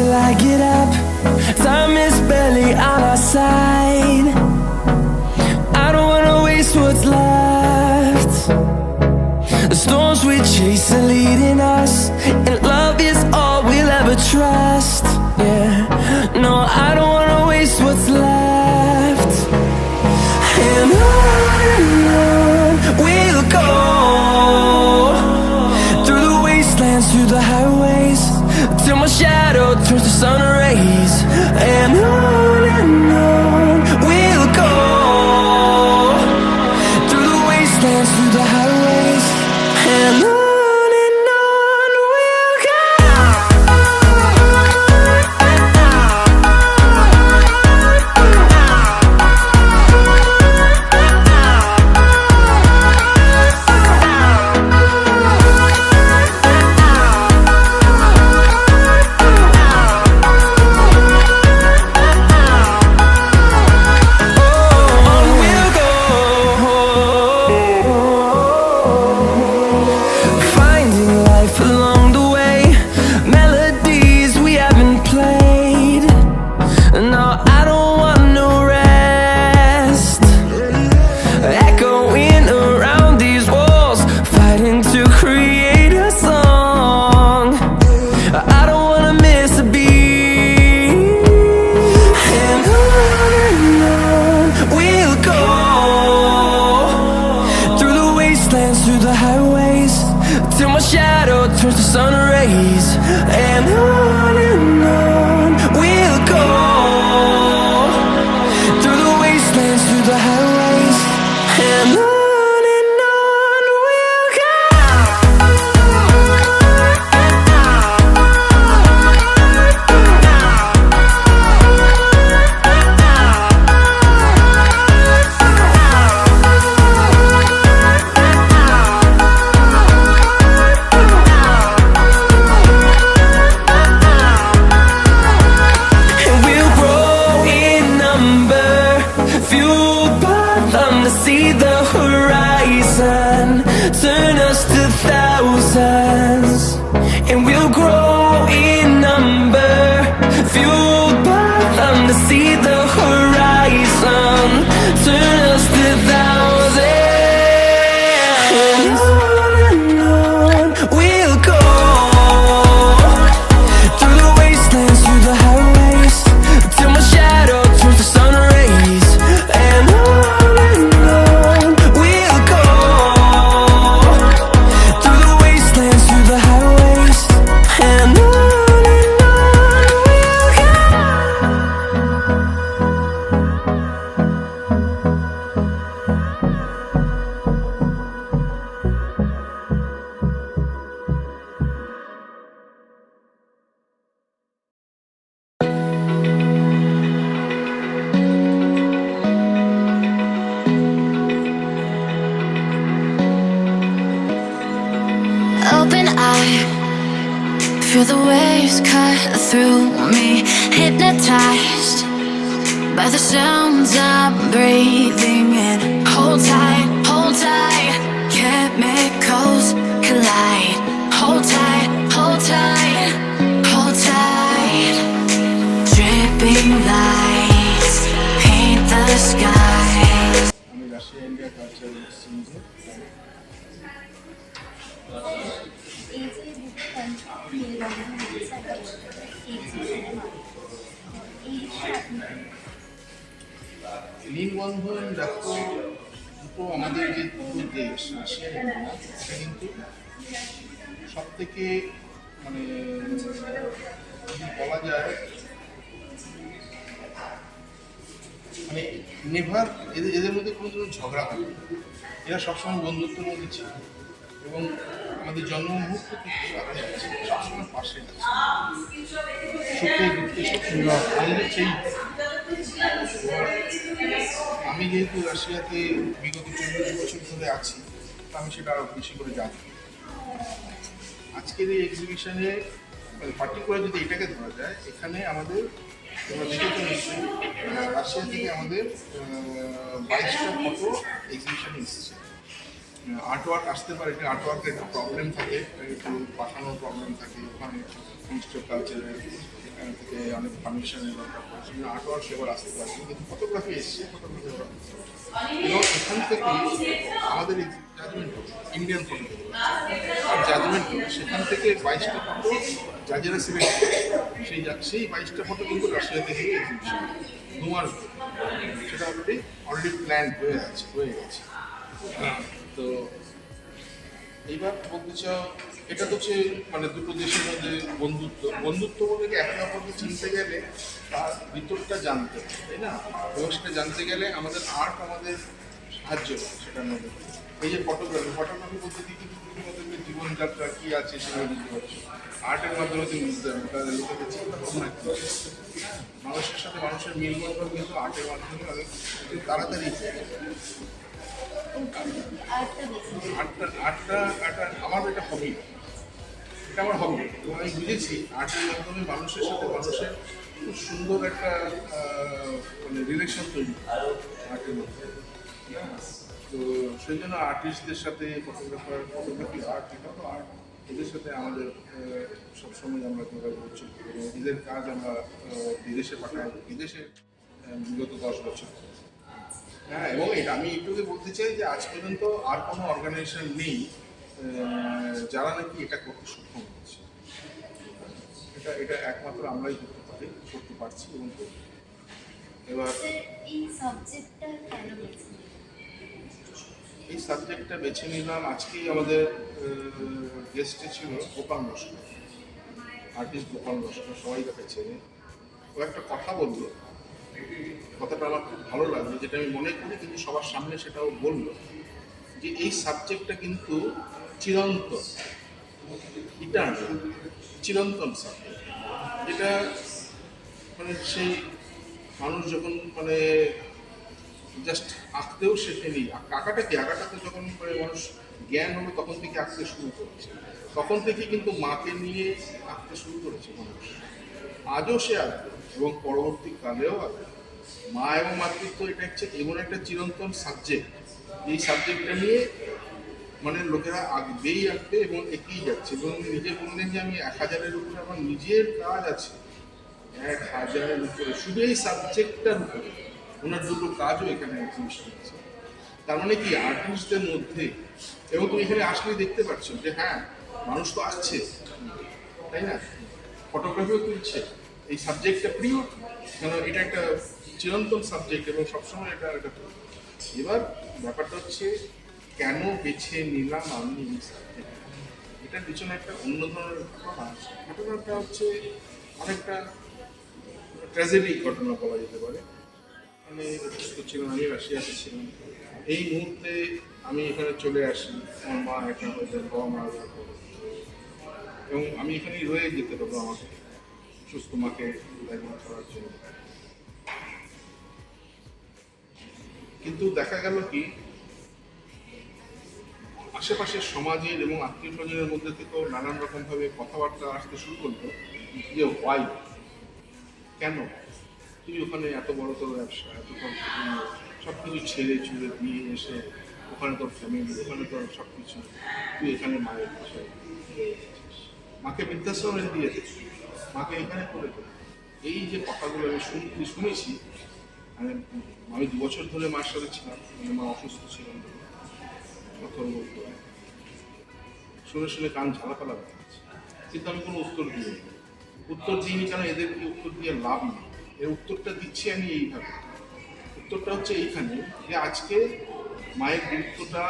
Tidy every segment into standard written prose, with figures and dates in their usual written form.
till I get up. Time is barely on our side. I don't wanna waste what's left. The storms we chase are leading us, and love is all we'll ever trust. Yeah, no, I don't wanna waste what's left. And on we'll go, through the wastelands, through the highways, till my shadow turns to sun rays. And on we'll go, through the wastelands, through the highways, and on we'll go. Through the highways, till my shadow turns to sun rays. And on we'll go, through the wastelands, through the highways, and on we'll go. See the horizon, turn us to thousands, and we'll grow in number, fueled by them. To see the horizon, turn us to thousands, and on we'll go, through the wastelands, through the highways, till my shadow turns to sun rays. And open eye, feel the waves cut through me, hypnotized by the sounds I'm breathing in. Hold tight, chemicals collide. Hold tight, hold tight, hold tight. Dripping lights paint the skies. আমি Russia India culture সিরিজে নীলবন্ধন দেখো, দুটো আমাদের যে দুটো দেশ Russia India, এটা কিন্তু সব থেকে মানে বলা যায় মানে নেভার, এদের মধ্যে কোনো ঝগড়া হয়, এরা সবসময় বন্ধুত্বের মধ্যে ছিল এবং আমাদের জন্মমুহূর্ত থেকে সবসময় পাশে আছে, সুখে দুঃখে সব আমাদের সেই। আমি যেহেতু রাশিয়াতে বিগত 40 বছর ধরে আছি, আমি সেটা আরও বেশি করে জানি। আজকের এই এক্সিবিশনে পার্টিকুলার যদি এটাকে ধরা যায়, এখানে আমাদের তোমরা দেখেছো নিশ্চয়ই রাশিয়া থেকে আমাদের 22টা ফটো এক্সিবিশনে এসেছে। আর্টওয়ার্ক আসতে পারে, এটা আর্টওয়ার্কের একটু প্রবলেম থাকে, একটু পাঠানোর প্রবলেম থাকে ওখানে মিনিস্ট্রি অফ কালচারের, থেকে অনেক পারমিশনের দরকার পড়ছে, আর্ট ওয়ার্ক এবার আসতে পারছে, কিন্তু ফটোগ্রাফি এসছে, ফটোগ্রাফি ওরা করতে পারছে। এবং এখান থেকে আমাদের এই জাজমেন্ট ইন্ডিয়ান ফটোগ্রাফি আর জাজমেন্ট সেখান থেকে 22টা ফটো জাজেরা সিলেক্ট সেই 22টা ফটো কিন্তু রাশিয়াতে গিয়ে এক্সিবিশন 2 মাস ধরে। সেটা অলরেডি প্ল্যান হয়ে গেছে। তো এইবার বলতে চাও, এটা তো হচ্ছে মানে দুটো দেশের মধ্যে বন্ধুত্ব বলে একে অপরকে চিনতে গেলে তার ভিতরটা জানতে হবে, তাই না? এবং সেটা জানতে গেলে আমাদের আর্ট আমাদের সাহায্য করে সেটার মধ্যে। এই যে ফটোগ্রাফি বলতে কি কিন্তু তুমি জীবনযাত্রা কী আছে সেটা বুঝতে পারছো, আর্টের মাধ্যমে তুমি বুঝতে পারবে তাদের লোকেদের চিন্তা ভাবনা কী আছে। মানুষের সাথে মানুষের মিলবন্ধন কিন্তু আর্টের মাধ্যমে অনেক তাড়াতাড়ি আর্টটা আমার এটা হবি, এটা আমার হবি। এবং আমি বুঝেছি আর্টের মাধ্যমে মানুষের সাথে মানুষের খুব সুন্দর একটা মানে রিলেশন তৈরি আর্টের মধ্যে। তো সেই জন্য আর্টিস্টদের সাথে ফটোগ্রাফি আর্ট, এটা তো আর্ট, এদের সাথে আমাদের সবসময় আমরা যোগাযোগ করছি এবং এদের কাজ আমরা বিদেশে পাঠাই, বিদেশে বিগত 10 বছর। হ্যাঁ, এবং এটা আমি একটুকে বলতে চাই যে আজ পর্যন্ত আর কোনো অর্গানাইজেশন নেই যারা নাকি এটা করতে সক্ষম হচ্ছে। এটা একমাত্র আমরাই করতে পারছি এবং করছি। এবার এই সাবজেক্টটা বেছে নিলাম, আজকেই আমাদের গেস্টে ছিল গোপাল নস্কর, আর্টিস্ট গোপাল নস্কর, সবাই তাকে চেনে। ও একটা কথা বললো, কথাটা আমার খুব ভালো লাগলো, যেটা আমি মনে করি কিন্তু সবার সামনে সেটাও বললো, যে এই সাবজেক্টটা কিন্তু চিরন্তন, ইটার্নাল, চিরন্তন সাবজেক্ট, যেটা মানে সেই মানুষ যখন মানে জাস্ট আঁকতেও শেখেনি, আঁকাটা কি, আঁকাটাতে যখন মানে মানুষ জ্ঞান হলো তখন থেকে আঁকতে শুরু করেছে, তখন থেকে কিন্তু মাকে নিয়ে আঁকতে শুরু করেছে মানুষ, আজও সে আঁকবে এবং পরবর্তীকালেও আঁকবে। মা এবং মাতৃত্ব এটা হচ্ছে এমন একটা চিরন্তন সাবজেক্ট, এই সাবজেক্টটা নিয়ে মানে লোকেরা আঁকবেই আঁকবে এবং এগিয়ে যাচ্ছে। এবং নিজে বললেন যে আমি 1000-এর উপরে আমার নিজের কাজ আছে, 1000-এর উপরে শুধু এই সাবজেক্টটার উপরে ওনার দুটো কাজও এখানে এক্সিবিশন আছে। তার মানে কি আর্টিস্টদের মধ্যে, এবং তুমি এখানে আসলেই দেখতে পাচ্ছ যে হ্যাঁ মানুষ তো আসছে, তাই না, ফটোগ্রাফিও তুলছে, এই সাবজেক্টটা প্রিয়, কেন এটা একটা চিরন্তন সাবজেক্ট এবং সবসময় এটা এবার ব্যাপারটা হচ্ছে কেন বেছে নিলাম আমি এই সাবজেক্ট, এটার পিছনে একটা অন্য ধরনের ঘটনা আছে। ঘটনাটা হচ্ছে অনেকটা ট্র্যাজেডি ঘটনা বলা যেতে পারে। মানে অসুস্থ ছিলাম, আমি রাশিয়াতে ছিলাম, এই মুহূর্তে আমি এখানে চলে আসি, আমার মা একা হয়ে যায়, বাবা মারা যাওয়ার পর, এবং আমি এখানেই রয়ে যেতে পারবো আমাকে সুস্থ মাকে দেখভাল করার জন্য। কিন্তু দেখা গেল কি আশেপাশের সমাজের এবং আত্মীয় স্বজনের মধ্যে থেকেও নানান রকমভাবে কথাবার্তা আসতে শুরু করলো যে ওয়াই, কেন তুই ওখানে এত বড় তোর ব্যবসা, এত সব কিছু ছেড়ে ছুড়ে দিয়ে এসে ওখানে তোর ফ্যামিলি, ওখানে তোর সব কিছু, তুই এখানে মায়ের বিষয়, মাকে বৃদ্ধাশ্রমে দিয়ে দে, মাকে এখানে করে দে। এই যে কথাগুলো আমি শুনেছি, আমি 2 বছর ধরে মার সাথে ছিলাম, মানে মা অসুস্থ ছিলেন, কথা বলতে শুনে কান ঝালাপালা বেড়াচ্ছে, কিন্তু আমি কোনো উত্তর দিইনি, কেন এদেরকে উত্তর দিয়ে লাভ নেই। এর উত্তরটা দিচ্ছি আমি এইভাবে, উত্তরটা হচ্ছে এইখানে যে আজকে মায়ের গুরুত্বটা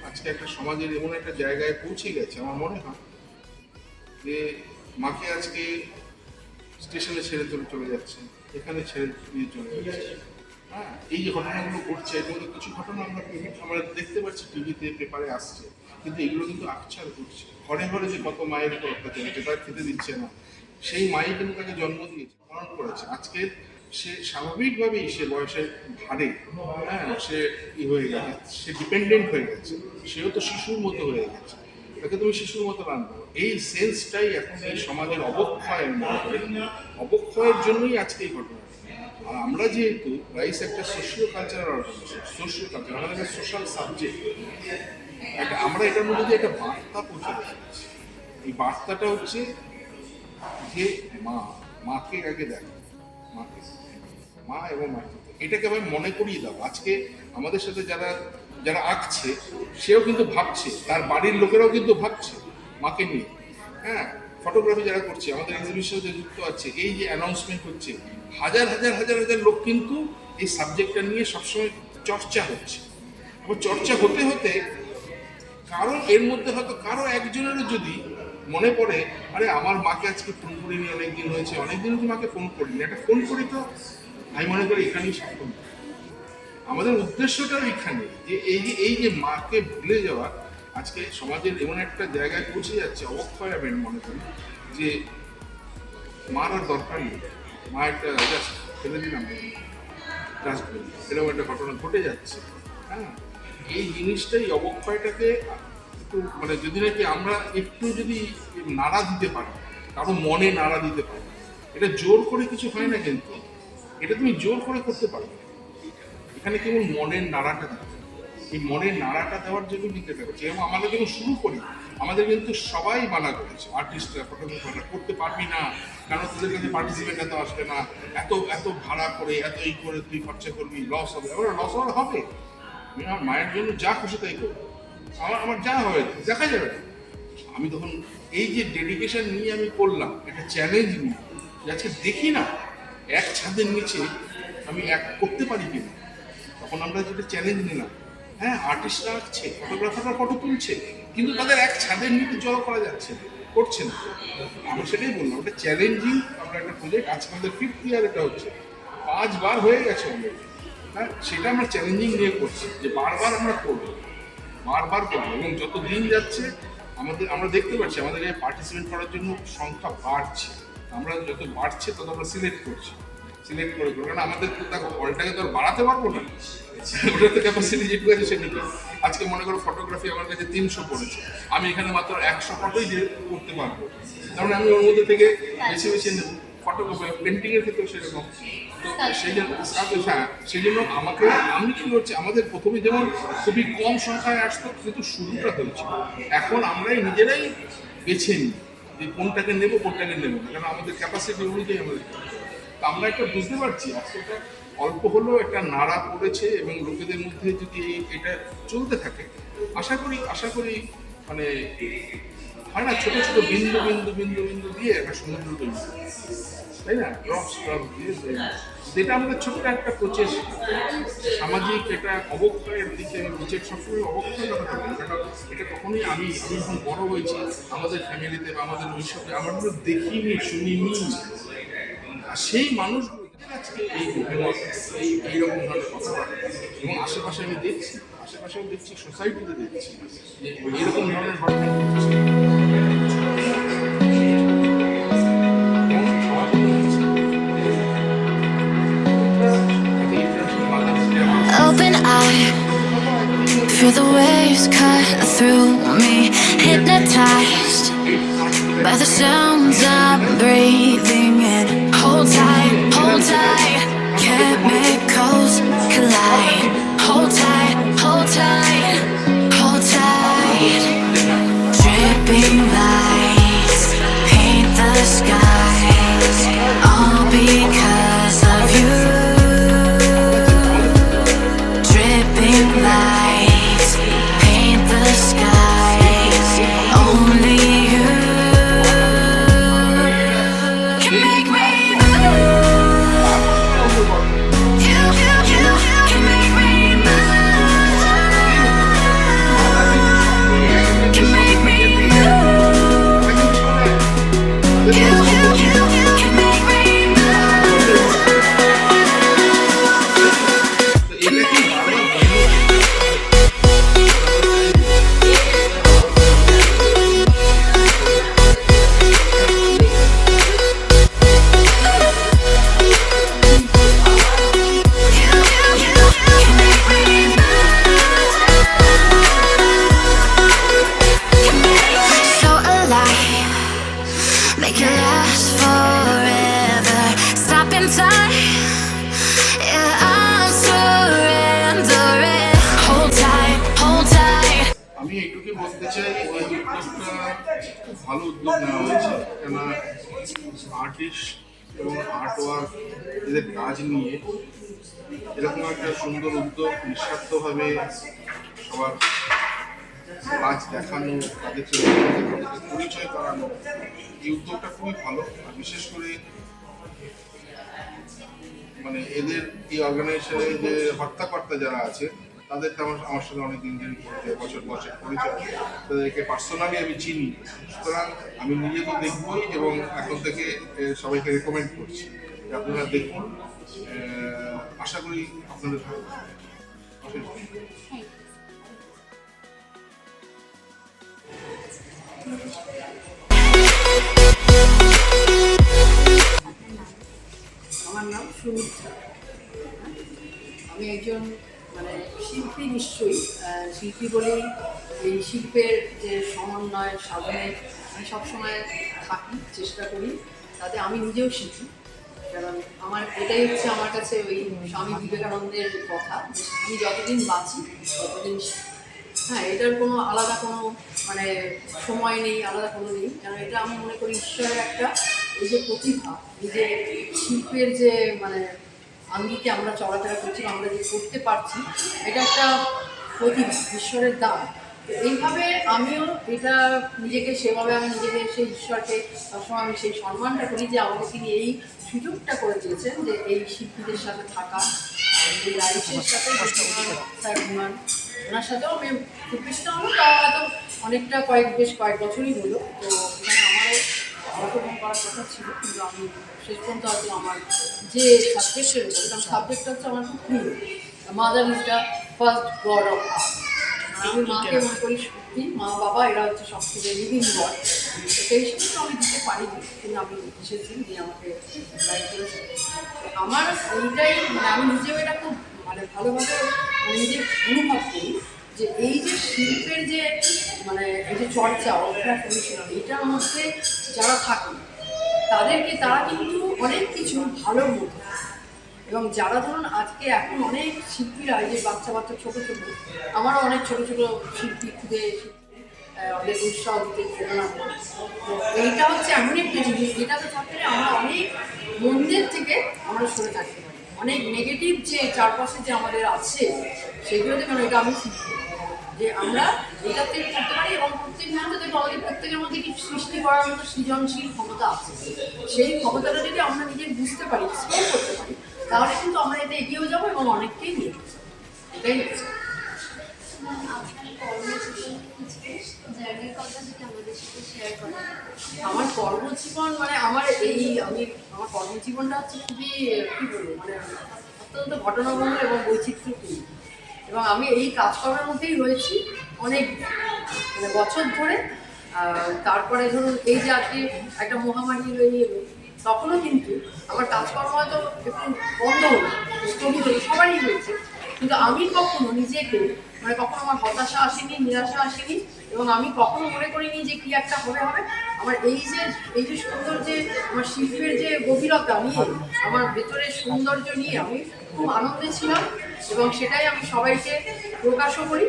আজকে একটা সমাজের এমন একটা জায়গায় পৌঁছে গেছে, আমার মনে হয় যে মাকে আজকে স্টেশনে ছেড়ে চলে যাচ্ছে, এখানে ছেড়ে দিয়ে চলে যাচ্ছে। হ্যাঁ, এই যে ঘটনাগুলো ঘটছে, এর মধ্যে কিছু ঘটনা আমরা দেখতে পাচ্ছি টিভিতে, পেপারে আসছে, কিন্তু এগুলো কিন্তু আকছার ঘটছে। ঘরে ঘরে যে কত মায়ের উপর অত্যাচার হচ্ছে, তার খেতে দিচ্ছে না, সেই মাই কিন্তু তাকে জন্ম দিয়েছে, পালন করেছে। আজকে সে স্বাভাবিকভাবেই সে বয়সের ভারে, হ্যাঁ, সে হয়ে গেছে, সে ডিপেন্ডেন্ট হয়ে গেছে, সেও তো শিশুর মতো হয়ে গেছে, তাকে তুমি শিশুর মতো রান্না। এই সেন্সটাই এখন এই সমাজের অবক্ষয়ের জন্যই আজকে এই ঘটনা। আর আমরা যেহেতু রাইস একটা socio cultural organisation, socio culture আমাদের একটা সোশ্যাল সাবজেক্ট, আমরা এটার মধ্যে দিয়ে একটা বার্তা পৌঁছে দিচ্ছি। এই বার্তাটা হচ্ছে যে মাকে আগে দেখো, মাকে, মা এবং মাতৃত্ব, এটাকে আমি মনে করিয়ে দাও। আজকে আমাদের সাথে যারা যারা আঁকছে সেও কিন্তু ভাবছে, তার বাড়ির লোকেরাও কিন্তু ভাবছে মাকে নিয়ে। হ্যাঁ, ফটোগ্রাফি যারা করছে, আমাদের এক্সিবিশনে যুক্ত আছে, এই যে অ্যানাউন্সমেন্ট হচ্ছে, হাজার হাজার হাজার হাজার লোক কিন্তু এই সাবজেক্টটা নিয়ে সবসময় চর্চা হচ্ছে। আবার চর্চা হতে হতে কারো এর মধ্যে হয়তো কারো একজনেরও যদি মনে পড়ে, আরে আমার মাকে আজকে ফোন করিনি, অনেকদিন হয়েছে, অনেকদিন তো মাকে ফোন করিনি, একটা ফোন করি তো, আমি মনে করি এখানেই সাফল্য। আমাদের উদ্দেশ্যটাও এখানে, যে এই যে মাকে ভুলে যাওয়া আজকে সমাজের এমন একটা জায়গায় পৌঁছে যাচ্ছে, অবক্ষয় আমি মনে করি যে মার আর দরকার নেই, মা একটা জাস্ট ফেলে দিলাম ডাস্টবিন, এরকম একটা ঘটনা ঘটে যাচ্ছে। হ্যাঁ, এই জিনিসটাই, অবক্ষয়টাকে একটু মানে যদি নাকি আমরা একটু যদি নাড়া দিতে পারি, কারো মনে নাড়া দিতে পারি, এটা জোর করে কিছু হয় না, কিন্তু এটা তুমি জোর করে করতে পারবে। এখানে কেবল মনের নাড়াটা দিতে, এই মনের নাড়াটা দেওয়ার জন্য বিক্রেতা করছে। এবং আমরা যখন শুরু করি আমাদের কিন্তু সবাই মানা করেছে, আর্টিস্টরা, ফটোগ্রাফাররা, করতে পারবি না, কারণ তোদের কাছে পার্টিসিপেন্ট এত আসবে না, এত ভাড়া করে, এত এই করে তুই খরচা করবি, লস হবে। এবার লস হওয়ার হবে, আমি আমার মায়ের জন্য যা খুশি তাই করবো, আমার যা হবে দেখা যাবে। আমি তখন এই যে ডেডিকেশন নিয়ে আমি করলাম, একটা চ্যালেঞ্জ নিয়ে, আজকে দেখি না এক ছাদের নিচে আমি এক করতে পারি কিনা, তখন আমরা যেটা চ্যালেঞ্জ নিলাম। হ্যাঁ, আর্টিস্টরা আঁকছে, ফটোগ্রাফাররা ফটো তুলছে, কিন্তু তাদের এক ছাদের নিচে জড়ো করা যাচ্ছে না, করছে না। আমরা সেটাই বললাম, ওটা চ্যালেঞ্জিং। আমরা একটা প্রজেক্ট, আজকে আমাদের 5th ইয়ার এটা হচ্ছে, 5 বার হয়ে গেছে অলরেডি। হ্যাঁ, সেটা আমরা চ্যালেঞ্জিং নিয়ে করছি, যে বারবার আমরা করবো, বারবার করবো। এবং যত দিন যাচ্ছে আমরা দেখতে পাচ্ছি আমাদের এই পার্টিসিপেন্ট করার জন্য সংখ্যা বাড়ছে। আমরা যত বাড়ছে তত আমরা সিলেক্ট করছি, সিলেক্ট করে, কারণ আমাদের তো দেখো হলটাকে তো আর বাড়াতে পারবো না, ওটা তো ক্যাপাসিটি যেটুকু আছে সেটুকু। আজকে মনে করো ফটোগ্রাফি আমার কাছে 300 পড়েছে, আমি এখানে মাত্র 100 ফটোই করতে পারবো, কারণ আমি ওর মধ্যে থেকে বেছে বেছে নেব। ফটোগ্রাফি, পেন্টিংয়ের ক্ষেত্রেও সেরকম। তো সেই জন্য সেই জন্য আমি কি হচ্ছে, আমাদের প্রথমে যেমন খুবই কম সংখ্যায় আসতো, কিন্তু শুরুটা হয়েছিল। এখন আমরাই নিজেরাই বেছে নিই যে কোনটাকে নেবো, কোনটাকে নেবো না, কারণ আমাদের ক্যাপাসিটি অনুযায়ী আমাদের। আমরা একটা বুঝতে পারছি আজকে এটা অল্প হলেও একটা নাড়া পড়েছে, এবং লোকেদের মধ্যে যদি এটা চলতে থাকে, আশা করি মানে হয় না, ছোট ছোট বিন্দু বিন্দু বিন্দু বিন্দু দিয়ে একটা সমুদ্র তৈরি, তাই না, ড্রপস দিয়ে, যেটা আমাদের ছোট্ট একটা প্রচেষ্টা। সামাজিক এটা অবক্ষয়ের দিকে আমি নিজের সবসময় অবক্ষয় কথা বলি, কারণ এটা কখনোই আমি যখন বড় হয়েছি আমাদের ফ্যামিলিতে বা আমাদের ওইসবে আমরা দেখিনি, শুনিনি, সেই মানুষগুলো আজকে এইরকম ধরনের কথাবার্তা। এবং আশেপাশে আমি দেখছি সোসাইটিতে দেখছি যে এইরকম ধরনের ঘটনা ঘটছে। Open eye, feel the waves cut through me, hypnotized by the sounds I'm breathing in. Hold tight, chemicals collide. Hold tight, hold tight, hold tight. Dripping lights paint the skies, all because of you. Dripping lights paint the skies, only you can make me move. You can make me move. Can make me move. You can make me move. এটা কি So alive, make it last forever. Stop in time, yeah, I'm surrendering. Hold tight, hold tight. আমি এইটুকু বলতে চাই, এই উদ্যোগটা খুব ভালো উদ্যোগ নেওয়া হয়েছে, কেননা আর্টিস্ট এবং আর্ট ওয়ার্ক এদের কাজ নিয়ে এরকম একটা সুন্দর উদ্যোগ নিঃস্বার্থভাবে সবার কাজ দেখানো, তাদেরকে পরিচয় করানো, এই উদ্যোগটা খুবই ভালো। আর বিশেষ করে মানে এদের এই অর্গানাইজেশনে যে হর্তাকর্তা যারা আছে তাদেরকে আমার সাথে অনেক দিন ধরে পরিচয়, বছর পরিচয়, তাদেরকে পার্সোনালি আমি চিনি। সুতরাং আমি নিজে তো দেখবই এবং এখন থেকে সবাইকে রেকমেন্ড করছি আপনারা দেখুন। আশা করি আপনাদের ভালো লাগবে। আমার নাম সুমিত্রা। আমি একজন মানে শিল্পী, নিশ্চয়ই শিল্পী বলেই এই শিল্পের যে সমন্বয় সাধনে আমি সবসময় থাকি, চেষ্টা করি, তাতে আমি নিজেও শিখি। কারণ আমার এটাই হচ্ছে আমার কাছে ওই স্বামী বিবেকানন্দের কথা, আমি যতদিন বাঁচি ততদিন শিখি। হ্যাঁ, এটার কোনো আলাদা কোনো মানে সময় নেই, আলাদা কোনো নেই। কারণ এটা আমি মনে করি ঈশ্বরের একটা এই যে প্রতিভা, এই যে শিল্পের যে মানে আঙ্গিকে আমরা চলাফেরা করছি, আমরা যে করতে পারছি, এটা একটা প্রতিভা, ঈশ্বরের দান। তো এইভাবে আমিও এটা নিজেকে সেভাবে আমি নিজেকে সেই ঈশ্বরকে সবসময় আমি সেই সম্মানটা করি যে আমাকে তিনি এই সুযোগটা করে দিয়েছেন যে এই শিল্পীদের সাথে থাকা, এই রাইসের সাথে ওনার সাথেও আমি খুব বেশি তো আমার তাও হয়তো অনেকটা বেশ কয়েক বছরই হলো। তো এখানে আমারও অংশগ্রহণ করার কথা ছিল, কিন্তু আমি শেষ পর্যন্ত হয়তো আমার যে সাবজেক্টের উপর, কারণ সাবজেক্টটা হচ্ছে আমার খুব প্রিয়, mother is the first god of art. আমি মাকে মনে করি সত্যি, মা বাবা এরা হচ্ছে সব থেকে লিভিং গড। সেই সময় তো আমি দিতে পারিনি, কিন্তু আমি এসেছি দিয়ে আমাকে গাইড করেছে। আমার এইটাই মানে আমি নিজেও এটা খুব মানে ভালোভাবে মানে নিজে অনুভব করি যে এই যে শিল্পের যে মানে এই যে চর্চা, অভ্যাস, অনুশীলন, এটার মধ্যে যারা থাকে তারা কিন্তু অনেক কিছু ভালোর মধ্যে। এবং যারা ধরুন আজকে এখন অনেক শিল্পীরা, এই যে বাচ্চা ছোটো আমারও অনেক ছোটো শিল্পী, খুদে ওদের উৎসাহ দিতে প্রেরণা করে। তো এইটা হচ্ছে এমন একটা জিনিস যেটাতে থাকলে আমরা অনেক মন্দির থেকে আমরা সরে থাকতে পারি। অনেক নেগেটিভ যে চারপাশে যে আমাদের আছে সেগুলোতে কেন এটা আমি শিখি যে আমরা এটাতে করতে পারি। এবং প্রত্যেক মুহূর্তে দেখবো আমাদের প্রত্যেকের মধ্যে কিছু সৃষ্টি করার মতো সৃজনশীল ক্ষমতা আছে। সেই ক্ষমতাটা যদি আমরা নিজে বুঝতে পারি, এক্সপ্লোর করতে পারি, তাহলে কিন্তু আমরা এটা এগিয়েও যাবো এবং অনেককেই নিয়ে এটাই হচ্ছে। আমার কর্মজীবন মানে আমার কর্মজীবনটা হচ্ছে খুবই কী বলবো মানে অত্যন্ত ঘটনাবহুল এবং বৈচিত্র্যপূর্ণ। এবং আমি এই কাজকর্মের মধ্যেই রয়েছি অনেক মানে বছর ধরে। তারপরে ধরুন এই যে আজকে একটা মহামারী হয়ে এলো, তখনও কিন্তু আমার কাজকর্ম হয়তো একটু বন্ধ হলো, স্থগিত হলো, সবারই হয়েছে। কিন্তু আমি কখনো নিজেকে মানে কখনো আমার হতাশা আসেনি, নিরাশা আসেনি, এবং আমি কখনো মনে করিনি যে কি একটা হবে। আমার এই যে সুন্দর যে আমার শিল্পের যে গভীরতা নিয়ে, আমার ভেতরের সৌন্দর্য নিয়ে আমি খুব আনন্দে ছিলাম এবং সেটাই আমি সবাইকে প্রকাশও করি।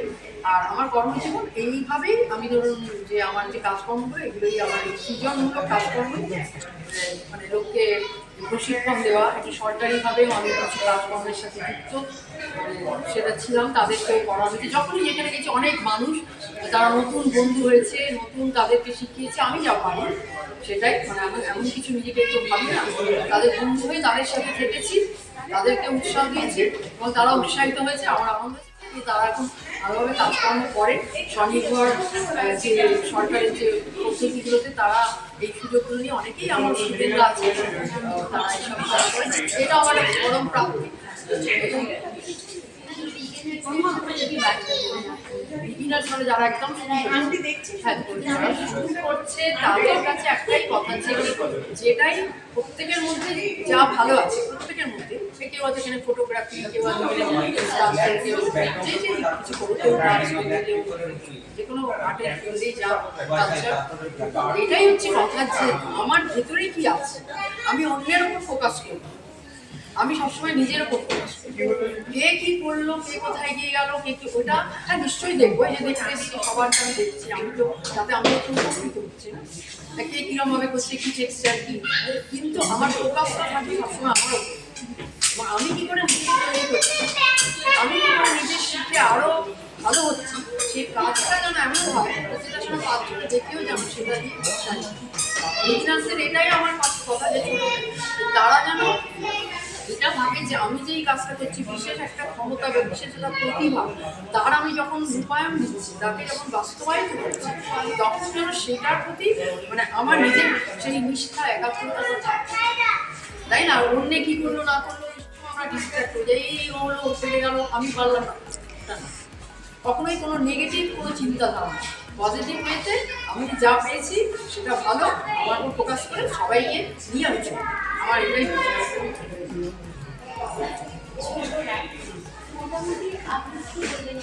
আর আমার কর্মজীবন এইভাবেই আমি ধরুন যে আমার যে কাজকর্মগুলো এগুলোই আমার সৃজনমূলক কাজকর্ম, মানে লোককে প্রশিক্ষণ দেওয়া, একটু সরকারিভাবেও আমি কিছু কাজকর্মের সাথে যুক্ত সেটা ছিলাম, তাদেরকেও করানো। যখনই যেখানে গেছি অনেক মানুষ তারা নতুন বন্ধু হয়েছে, নতুন তাদেরকে শিখিয়েছে, আমি যা পারি সেটাই মানে আমি এমন কিছু নিজেকে একটু ভাবি না, তাদের বন্ধু হয়ে তাদের সাথে থেকেছি, তাদেরকে উৎসাহ দিয়েছি এবং তারা উৎসাহিত হয়েছে, আমার আনন্দ হয়েছে। তারা এখন ভালোভাবে কাজকর্ম করে, স্বনির্ভর যে সরকারের যে পদ্ধতিগুলোতে তারা এই সুযোগগুলো নিয়ে অনেকেই আমার স্টুডেন্টরা আছে, তারা এইসব কাজ করে। এটা আমার পরম প্রাপ্তি। বিগিনার মানে যারা একদম শুরু করছে তাদের কাছে একটাই কথা, যেটাই প্রত্যেকের মধ্যে যা ভালো আছে, প্রত্যেকের মধ্যে কেউ আছে এখানে ফটোগ্রাফি, কেউ আছে কিছু করো, কেউ যে কোনো আর্টের ফিল্ডেই যা কালচার, এটাই হচ্ছে কথা যে আমার ভেতরে কি আছে, আমি অন্যের উপর ফোকাস করি, আমি সবসময় নিজের উপর ফোকাস করি। কে কি কি করলো, কে কোথায় গিয়ে গেল, কে কি, ওটা হ্যাঁ নিশ্চয়ই দেখবো, এই যে দেখতে সবার আমি দেখছি, আমি তো তাতে আমি একটু উপকৃত হচ্ছি না, কে কিরম ভাবে করছে, কি টেক্সচার কি, কিন্তু আমার ফোকাসটা থাকবে সবসময় আমার উপর। আমি কি করে নিজে তৈরি করছি, আমি কি করে নিজে শিখে আরো ভালো হচ্ছি, সেই কাজটা যেন এমন হয় যেটা সেটা পাঁচজনে দেখেও যেন সেটা দিয়ে বিজনেসের এটাই আমার কথা, যে তারা যেন এটা ভাবে যে আমি যে এই কাজটা করছি বিশেষ একটা ক্ষমতা বা বিশেষ একটা প্রতিভা, তার আমি যখন রূপায়ণ দিচ্ছি, তাকে যখন বাস্তবায়িত করছি, তখন যেন সেটার প্রতি মানে আমার নিজের সেই নিষ্ঠা একাগ্রতা থাকে, তাই না? অন্য কি করলো না করলো আমরা ডিস্ট্র্যাক্ট হয়ে যাই, এই হলো চলে গেল, আমি পারলাম না, কখনোই কোনো নেগেটিভ কোনো চিন্তাধারা না, পজিটিভ ওয়েতে আমি যা পেয়েছি সেটা ভালো, আমার উপর ফোকাস করে সবাইকে নিয়ে আমি চলি, আমার এটাই মোটামুটি আপনি কি বলবেন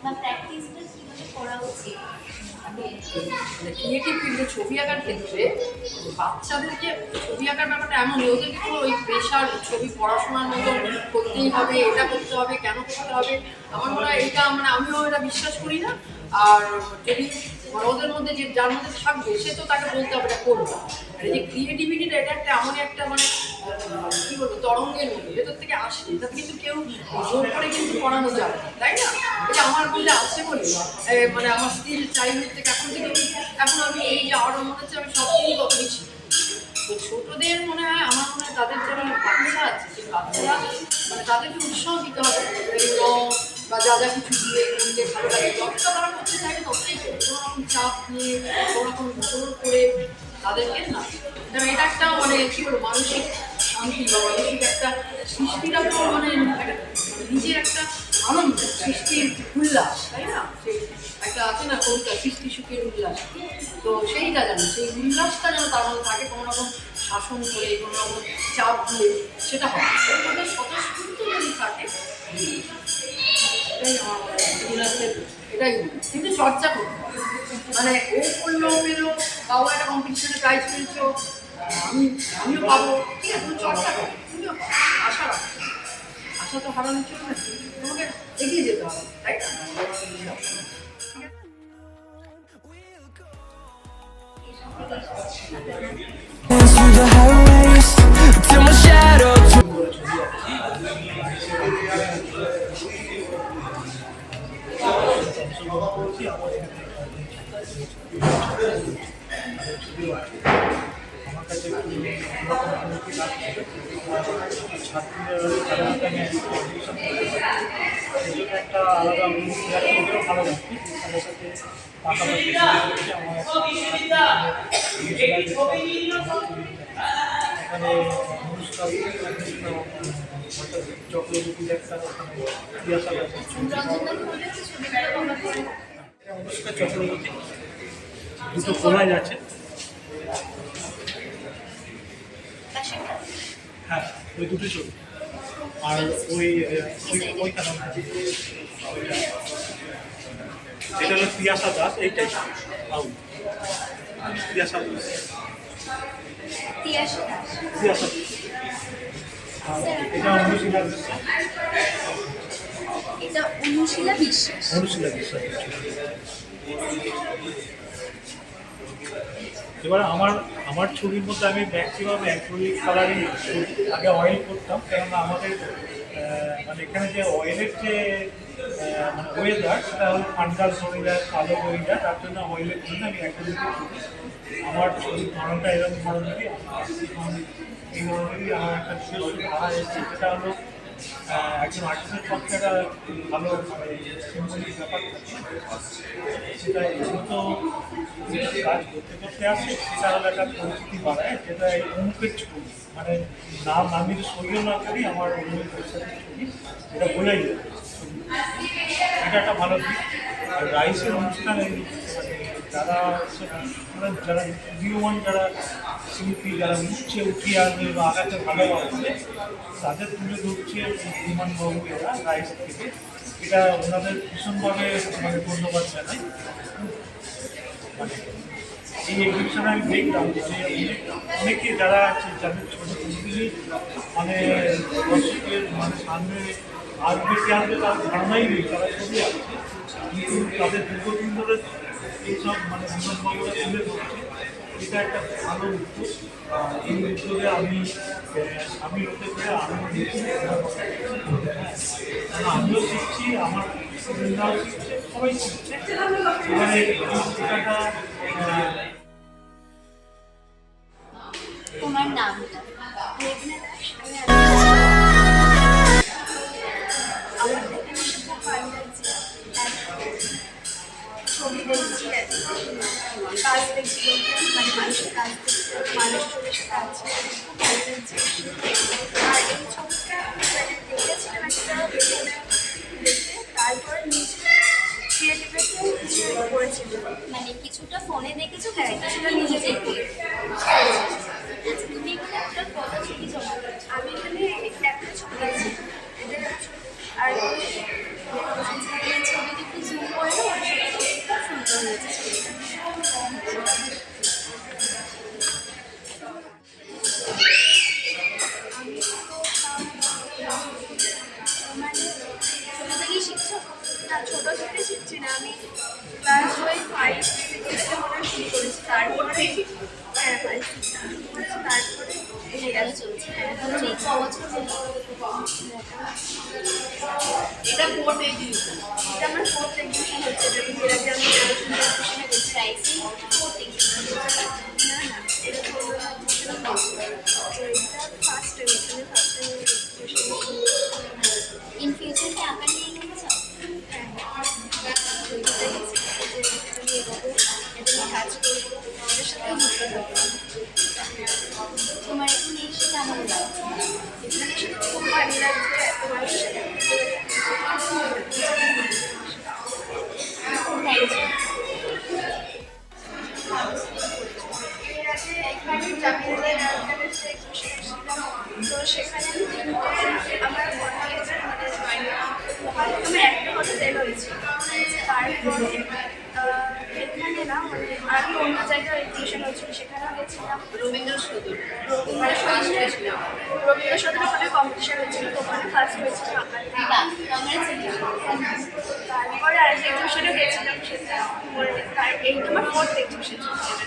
বা প্র্যাকটিসটা কিভাবে করা উচিত? ক্রিয়েটিভ ফিল্ডে ছবি আঁকার ক্ষেত্রে বাচ্চাদেরকে ছবি আঁকার ব্যাপারটা এমন ওদেরকে কোনো ওই প্রেশার ছবি পড়াশোনার মতো করতেই হবে, এটা করতে হবে, কেন করতে হবে, আমার মনে হয় এটা মানে আমিও এটা বিশ্বাস করি না। আর যদি মানে ওদের মধ্যে যে যার মধ্যে থাকবে সে তো তাকে বলতে হবে এটা করবে, আর এই যে ক্রিয়েটিভিটিটা এটা একটা এমন একটা মানে কি বলবো তরঙ্গের মতো ভেতর থেকে আসে, এটা কিন্তু কেউ জোর করে কিন্তু পড়ানো যাবে না, তাই না? এটা আমার মধ্যে আছে বলে মানে আমার স্কিল চাইল্ডহুড থেকে এখন আমি এই যে আরও মনে হচ্ছে আমি সব কিছুই কত বেশি তো ছোটদের মনে হয় আমার মনে হয় তাদের যারা বাচ্চা আছে সেই বাচ্চারা মানে তাদেরকে উৎসাহ দিতে হবে, রং বা যা যা কিছু দিয়ে করলে ভালো লাগে, যতটা তারা করতে চাইবে ততটাই কোনো রকম চাপ নিয়ে কোনো রকম জোর করে তাদেরকে না, কারণ এটা একটা মানে কী বলবো মানসিক শান্তি বা মানসিক একটা সৃষ্টিটা তো মানে নিজের একটা আনন্দ, সৃষ্টির উল্লাস, তাই না? সেই একটা আছে না কবিতা সৃষ্টি সুখের উল্লাস, তো সেইটা যেন সেই উল্লাসটা যেন তার মধ্যে থাকে, কোনো রকম শাসন করে কোনো রকম চাপ দিয়ে সেটা হয়, ওদের স্বতঃস্ফূর্ত যদি থাকে এটাই আমার উল্লাসের এটাই, কিন্তু চর্চা করতে হবে, মানে ও করলো পেলো বাবু একটা কম্পিটিশনে প্রাইজ পেয়েছো আমিও পাবো, ঠিক আছে তুমি চর্চা করো, তুমিও পাবো, আশা রাখো, আশা তো হারানোর জন্য তোমাকে এগিয়ে যেতে হবে, তাই না? through the highways till my shadow একটা আলাদা ভালো লাগছে তাদের সাথে পাশাপাশি এখানে চক্রবর্তীর একটা অনুষ্কা চক্রবর্তী দুটো খোলাই আছে, হ্যাঁ ওই দুটো ছবি, আর ওইখানে এটা হলো পিয়াসা দাস, এইটাই পিয়াসা দাস, পিয়াসা দাস, এটা অনুশীলা বিশ্বাস, এটা অনুশীলা বিশ্বাস, অনুশীলা বিশ্বাস। এবার আমার ছবির মধ্যে আমি ম্যাক্সিমাম অ্যাক্রিলিক কালারিং আগে অয়েল করতাম, কেননা আমাদের মানে এখানে যে অয়েলের যে মানে ওয়েদার সেটা হলো ফান্ডাস ওয়েদার, কালো ওয়েদার, তার জন্য অয়েলের জন্য আমি অ্যাক্রিলিকের ছবি আমার ছবির ধরনটা এরকম ধরনেরই এই ধরনেরই আমার একটা নিজস্ব ধারা এসেছে, যেটা হলো একজন আর্টিস্টের পক্ষে একটা ভালো মানে সিম্বলিক ব্যাপার থাকে, সেটা এগুলো কাজ করতে করতে আসে, সেটা হলো একটা পরিস্থিতি বাড়ায়, যেটা এই অমুকের ছবি মানে নাম আমি সইও না করি আমার অমুকের পরিস্থিতির ছবি এটা বোঝাই যায়, এটা একটা ভালো দিক। আর রাইসের অনুষ্ঠানে যারা যারা উদীয়মান যারা শিল্পী যারা উঠিয়ে আসবে বা আগাতে ভালোবাসবে তাদের তুলে ধরছে বিমানবাবু এরা রাইস থেকে, এটা ওনাদের ভীষণভাবে মানে ধন্যবাদ জানাই। মানে এই এক্সিবিশনে আমি দেখলাম যে অনেকে যারা আছে যাদের ছোটো ছবিগুলি মানে দর্শকের মানে সামনে আসবে কে আসবে তার ধারণাই নেই, তারা ছবি আসছে কিন্তু তাদের দীর্ঘদিন ধরে এইসব মানে বিনোদনবাবুরা তুলে ধরছে। এটা একটা ভালো উদ্যোগ। এই উদ্যোগে আমি হতে পেরে আনন্দ নিচ্ছি, আমিও শিখছি, আমার স্টুডেন্টরাও শিখছে, সবাই শিখছে। এবারে এই শেখাটা তোমার নামটা মেঘনা দাস। আমার এখানে এসে খুব ভালো লাগছে। ছবি দেখছি, কাজ দেখছি, মানে মানুষের কাজ দেখছি, মানুষ ছবির সাথে আছে, খুব ভালো লাগছে। আর এই ছবিটা মানে দেখেছিলাম একটা দেখে, তারপরে নিজে ক্রিয়েটিভিটি কিছু করেছিল, মানে কিছুটা ফোনে দেখেছো, হ্যাঁ কিছুটা নিজে দেখে। তুমি এখানে একটা কত ছবি জমা করেছো? আমি এখানে একটা ছবি আছে, আর ছবিটি একটু জুম করে খুব সুন্দর হয়েছে ছবিটা। আমি তো মানে ছোটো থেকেই শিখছো না? ছোটো থেকে শিখছি না, আমি ক্লাস 5 থেকে মনে হয় শুরু করেছি, তারপরে হ্যাঁ 5 তারপরে এটাই চলছে। এই ছ বছর হলো। এটা ফোর্থ এক্সিবিশন। এটা আমার ফোর্থ এক্সিবিশন হচ্ছে, যেটা এর আগে আমি এক্সিবিশনে গেছি, রাইসিং ফোর্থ এক্সিবিশন। না না, এটা ফার্স্ট এক্সিবিশন। ইন ফিউচার কি আঁকা নিয়ে নিতে চাও? কাজ করবো, ওদের সাথেও যুক্ত থাকবো। তোমার এখন এসে কেমন লাগছে? এখানে এসে খুব ভালো লাগছে, তোমার সাথে তো সেখানে আমার আমার একটা কথা সেল হয়েছিল। তারপরে এখানে না মানে আমি অন্য জায়গায় এক্সিবিশন হচ্ছিল, সেখানেও গেছিলাম। রবীন্দ্র সদন মানে ফার্স্ট হয়েছিল, রবীন্দ্র সদনে ওখানে কম্পিটিশন হচ্ছিল, তো ওখানে ফার্স্ট হয়েছিল আঁকার। তারপরে আরেকটা এক্সিবিশনে গেছিলাম, সেটা এই তোমার ফোর্থ এক্সিবিশন চলছে।